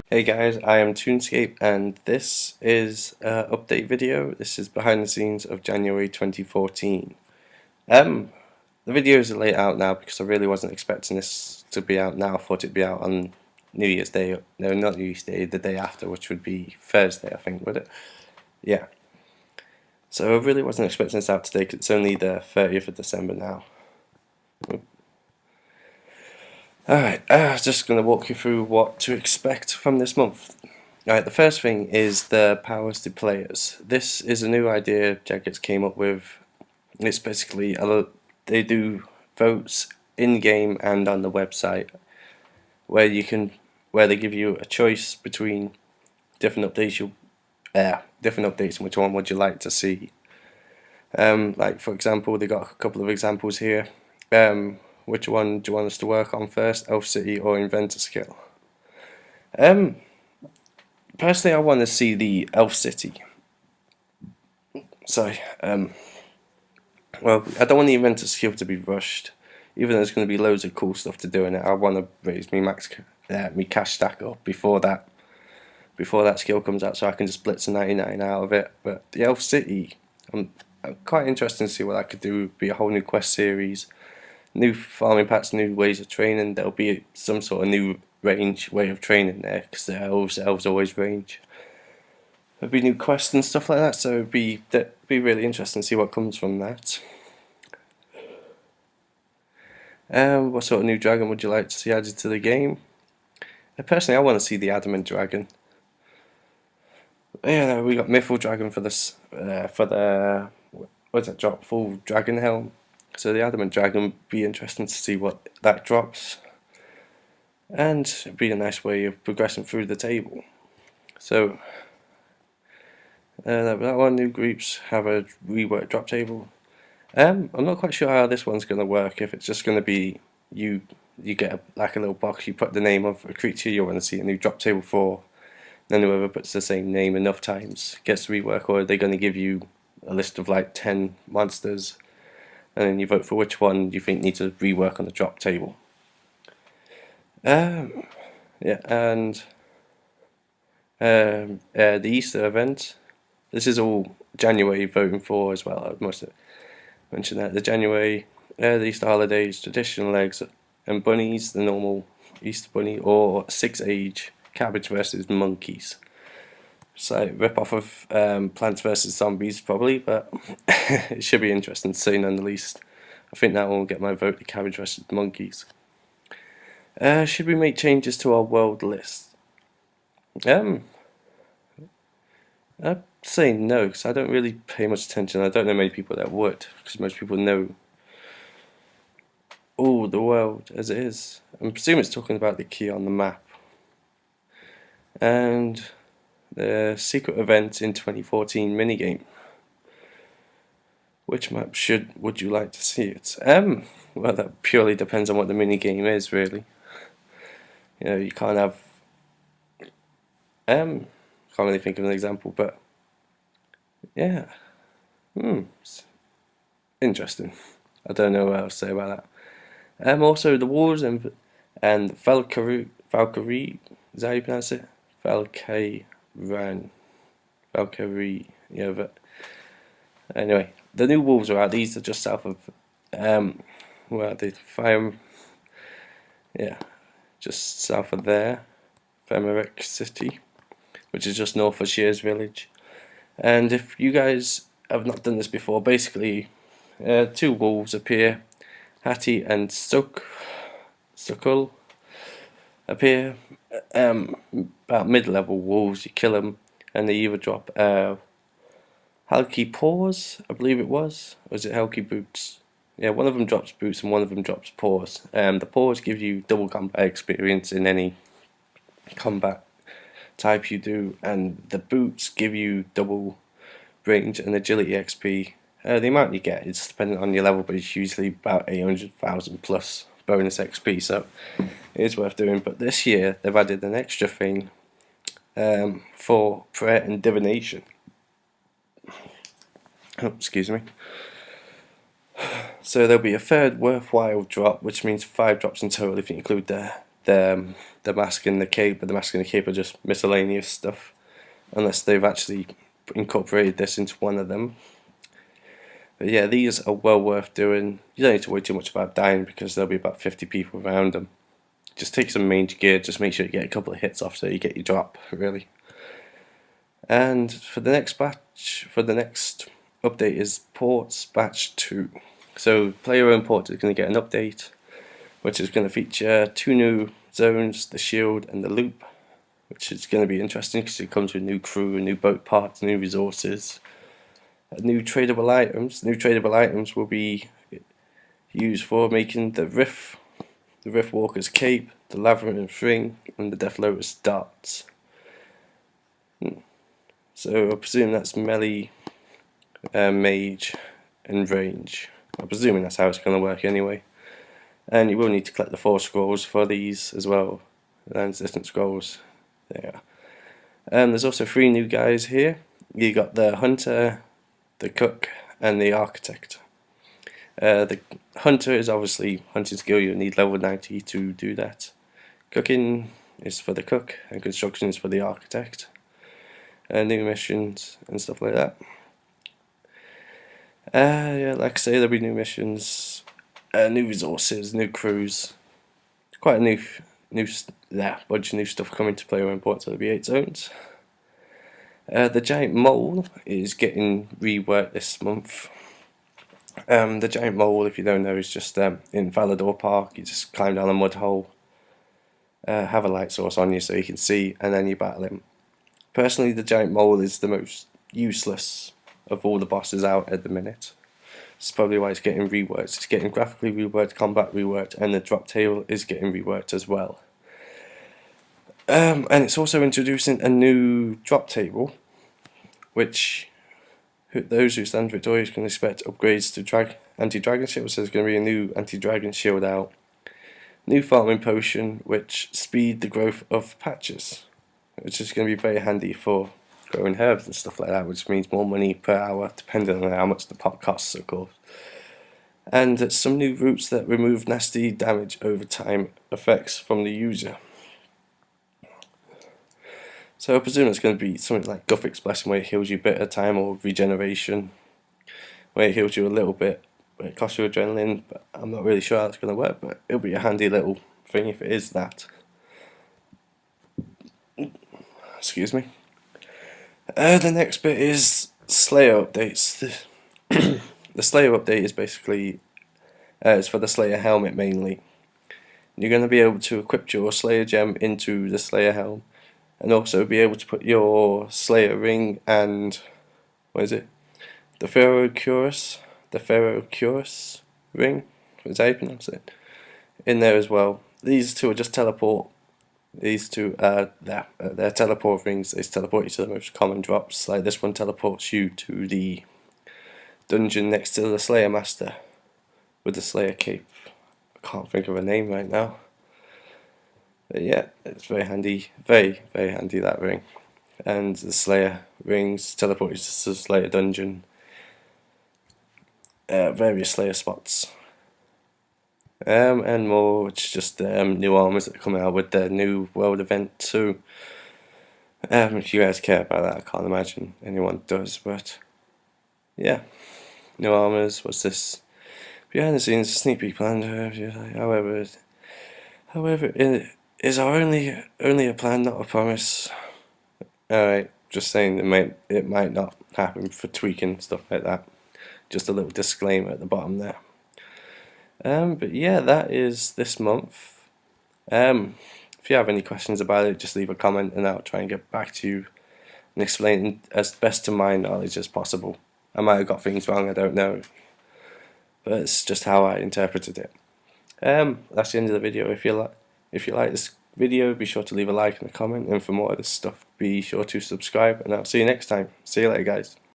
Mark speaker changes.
Speaker 1: Hey guys, I am Toonscape and this is an update video. This is behind the scenes of January 2014. The videos are late out now because I really wasn't expecting this to be out now. I thought it'd be out on New Year's Day. No, not New Year's Day, the day after, which would be Thursday, I think, would it? Yeah. So I really wasn't expecting this out today because it's only the 30th of December now. Alright, I was just going to walk you through what to expect from this month. Alright, the first thing is the powers to players. This is a new idea Jaggeds came up with. It's basically, they do votes in-game and on the website where they give you a choice between different updates and which one would you like to see. Like for example, they got a couple of examples here. Which one do you want us to work on first, Elf City or Inventor Skill? Personally, I want to see the Elf City. Sorry. Well, I don't want the Inventor Skill to be rushed. Even though there's going to be loads of cool stuff to do in it, I want to raise me cash stack up before that skill comes out, so I can just blitz a 99 out of it. But the Elf City, I'm quite interested to see what I could do. It'd be a whole new quest series, new farming packs, new ways of training. There'll be some sort of new way of training there because the elves always range. There'll be new quests and stuff like that, so it'd be really interesting to see what comes from that. What sort of new dragon would you like to see added to the game? Personally, I want to see the Adamant Dragon. Yeah, we got Mythal Dragon for this for the what's that drop? Full Dragon Helm. So the Adamant Dragon would be interesting to see what that drops, and it'd be a nice way of progressing through the table. So that one, new groups have a reworked drop table. I'm not quite sure how this one's going to work. If it's just going to be you get like a little box, you put the name of a creature you want to see a new drop table for, then whoever puts the same name enough times gets to rework, or are they going to give you a list of like 10 monsters and then you vote for which one you think needs to rework on the drop table. Yeah, and the Easter event. This is all January voting for as well. I must mention that the January, the Easter holidays, traditional eggs and bunnies, the normal Easter bunny, or 6-age cabbage versus monkeys. So rip off of Plants vs Zombies probably, but it should be interesting to see nonetheless. I think that one will get my vote, the cabbage versus monkeys. Should we make changes to our world list? I'd say no, because I don't really pay much attention. I don't know many people that would, because most people know all the world as it is. I presume it's talking about the key on the map. And the secret event in 2014 minigame. Which map would you like to see it? Well, that purely depends on what the minigame is, really. You know, you can't have can't really think of an example, but yeah. Interesting. I don't know what else to say about that. Also the Wolves and Valkyrie, is that how you pronounce it? Valkyrie, yeah, but anyway, the new Wolves are out. These are just south of where they fire, yeah, just south of there, Femeric City, which is just north of Shears Village. And if you guys have not done this before, basically two wolves appear, Hattie and Suckle appear, about mid-level wolves. You kill them and they either drop Halky Paws, I believe it was, or is it Halky Boots? Yeah, one of them drops boots and one of them drops paws. The paws give you double combat experience in any combat type you do, and the boots give you double range and agility XP. The amount you get is dependent on your level, but it's usually about 800,000 plus bonus XP, so it is worth doing. But this year they've added an extra thing for prayer and divination. Oh, excuse me. So there'll be a third worthwhile drop, which means 5 drops in total if you include the the mask and the cape, but the mask and the cape are just miscellaneous stuff, unless they've actually incorporated this into one of them. But yeah, these are well worth doing. You don't need to worry too much about dying because there'll be about 50 people around them. Just take some mage gear, just make sure you get a couple of hits off so you get your drop, really. And for the next update is ports batch 2. So player owned port is going to get an update, which is going to feature 2 new zones, the shield and the loop, which is going to be interesting because it comes with new crew, new boat parts, new resources, new tradable items. New tradable items will be used for making the Rift Walker's cape, the Labyrinth ring, and the Death Lotus darts. So I presume that's melee, mage, and range. I'm presuming that's how it's going to work anyway. And you will need to collect the 4 scrolls for these as well. Lands distance scrolls. There. There's also 3 new guys here. You got the hunter, the cook, and the architect. The hunter is obviously hunting skill. You need level 90 to do that. Cooking is for the cook, and construction is for the architect. New missions and stuff like that. Yeah, like I say, there'll be new missions, new resources, new crews. Quite a bunch of new stuff coming to player owned ports. So there'll be 8 zones. The giant mole is getting reworked this month. The giant mole, if you don't know, is just in Valador Park. You just climb down a mud hole, have a light source on you so you can see, and then you battle him. Personally, the giant mole is the most useless of all the bosses out at the minute. It's probably why it's getting reworked. It's getting graphically reworked, combat reworked, and the drop table is getting reworked as well. And it's also introducing a new drop table, which those who stand victorious can expect upgrades to anti-dragon shield. So there's going to be a new anti-dragon shield out, new farming potion, which speed the growth of patches, which is going to be very handy for growing herbs and stuff like that, which means more money per hour, depending on how much the pot costs, of course. And some new routes that remove nasty damage over time effects from the user. So I presume it's going to be something like Guthic's Blessing, where it heals you a bit at a time, or Regeneration, where it heals you a little bit, but it costs you adrenaline. But I'm not really sure how it's going to work, but it'll be a handy little thing if it is that. Excuse me. The next bit is Slayer updates. The Slayer update is basically it's for the Slayer helmet mainly. You're going to be able to equip your Slayer gem into the Slayer helm, and also be able to put your Slayer ring and the Pharaoh Curus ring, is how you pronounce it, in there as well. These 2 are just teleport. These 2 they're teleport rings. They teleport you to the most common drops. Like this one teleports you to the dungeon next to the Slayer Master with the Slayer cape. I can't think of a name right now. But yeah, it's very handy, very handy, that ring. And the Slayer rings teleport you to the Slayer dungeon, various Slayer spots. And more, which is just new armors that are coming out with the new world event too. If you guys care about that, I can't imagine anyone does, but yeah, new armors. What's this? Behind the scenes, sneak peek plan. However, it is our only a plan, not a promise. Alright, just saying it might not happen for tweaking stuff like that. Just a little disclaimer at the bottom there. But yeah, that is this month. If you have any questions about it, just leave a comment and I'll try and get back to you and explain as best to my knowledge as possible. I might have got things wrong, I don't know, but it's just how I interpreted it. That's the end of the video. If you like this video, be sure to leave a like and a comment, and for more of this stuff, be sure to subscribe, and I'll see you next time. See you later, guys.